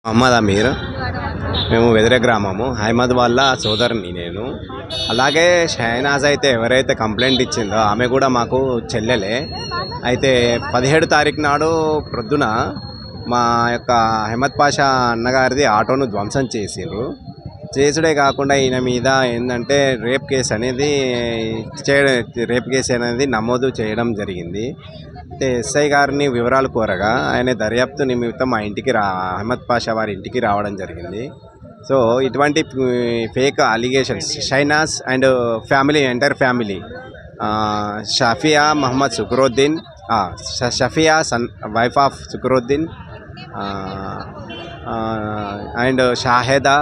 మహమ్మద్ అమీర్. మేము వెదిరే గ్రామము అహ్మద్ వాళ్ళ సోదరుని నేను. అలాగే షహనాజ్ అయితే ఎవరైతే కంప్లైంట్ ఇచ్చిందో ఆమె కూడా మాకు చెల్లెలే. అయితే 17 తారీఖు నాడు ప్రొద్దున మా యొక్క అహ్మద్ పాషా అన్నగారిది ఆటోను ధ్వంసం చేసిండ్రు. చేసుడే కాకుండా ఈయన మీద ఏంటంటే రేప్ కేసు అనేది నమోదు చేయడం జరిగింది. అయితే ఎస్ఐ గారిని వివరాలు కోరగా ఆయన దర్యాప్తు నిమిత్తం మా ఇంటికి అహ్మద్ పాషా వారి ఇంటికి రావడం జరిగింది. సో ఇటువంటి fake allegations Shainaz and family entire family Shafia Mohammed Sukruddin, Shafia wife of Sukruddin and Shahida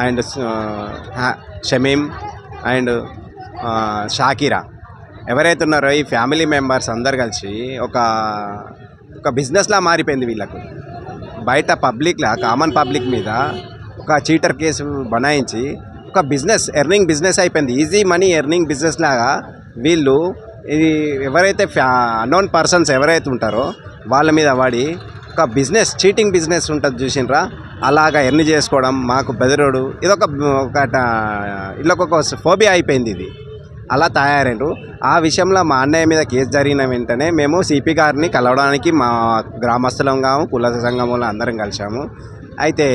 and Shamim and Shakira ఎవరైతే ఉన్నారో ఈ ఫ్యామిలీ మెంబర్స్ అందరు కలిసి ఒక బిజినెస్లా మారిపోయింది వీళ్ళకు. బయట పబ్లిక్లా కామన్ పబ్లిక్ మీద ఒక చీటర్ కేసు బనాయించి ఒక ఎర్నింగ్ బిజినెస్ అయిపోయింది. ఈజీ మనీ ఎర్నింగ్ బిజినెస్ లాగా వీళ్ళు ఇది ఎవరైతే అన్నోన్ పర్సన్స్ ఎవరైతే ఉంటారో వాళ్ళ మీద వాడి ఒక చీటింగ్ బిజినెస్ ఉంటుంది చూసినరా, అలాగా ఎర్న్ చేసుకోవడం మాకు బెదరోడు ఇదొక ఫోబియా అయిపోయింది. ఇది అలా తయారైనరు. ఆ విషయంలో మా అన్నయ్య మీద కేసు జరిగిన వెంటనే మేము సిపి గారిని కలవడానికి మా గ్రామస్తులంగా కుల సంఘంలో అందరం కలిసాము. అయితే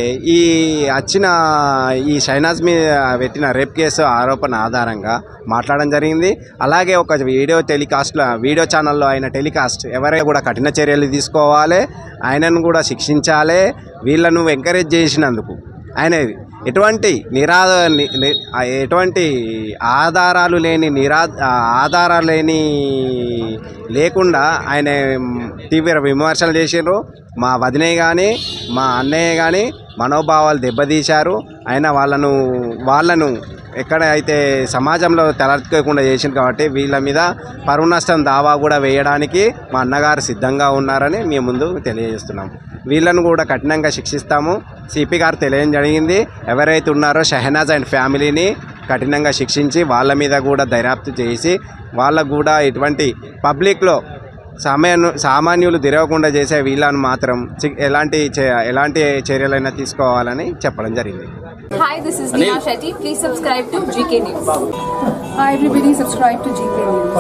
ఈ షైనాజ్ మీద పెట్టిన రేప్ కేసు ఆరోపణ ఆధారంగా మాట్లాడడం జరిగింది. అలాగే ఒక వీడియో ఛానల్లో ఆయన టెలికాస్ట్ ఎవరైనా కూడా కఠిన చర్యలు తీసుకోవాలి, ఆయనను కూడా శిక్షించాలి. వీళ్ళను ఎంకరేజ్ చేసినందుకు ఆయన ఎటువంటి ఆధారాలు లేకుండా ఆయన తీవ్ర విమర్శలు చేసిండ్రు. మా వదినే కానీ మా అన్నయ్య కానీ మనోభావాలు దెబ్బతీశారు. ఆయన వాళ్ళను ఎక్కడైతే సమాజంలో తలెత్తుకోకుండా చేసింది కాబట్టి వీళ్ళ మీద పరువు నష్టం దావా కూడా వేయడానికి మా అన్నగారు సిద్ధంగా ఉన్నారని మేము ముందు తెలియజేస్తున్నాం. వీళ్ళను కూడా కఠినంగా శిక్షిస్తాము. సిపి గారు తెలియడం జరిగింది. ఎవరైతే ఉన్నారో షహనాజ్ అండ్ ఫ్యామిలీని కఠినంగా శిక్షించి వాళ్ళ మీద కూడా దర్యాప్తు చేసి వాళ్ళకు కూడా ఇటువంటి పబ్లిక్లో సామాన్యులు తిరగకుండా చేసే వీళ్ళను మాత్రం ఎలాంటి చర్యలైనా తీసుకోవాలని చెప్పడం జరిగింది. Hi, this is Neha Shetty. Please subscribe to GK News. Hi everybody, subscribe to GK News.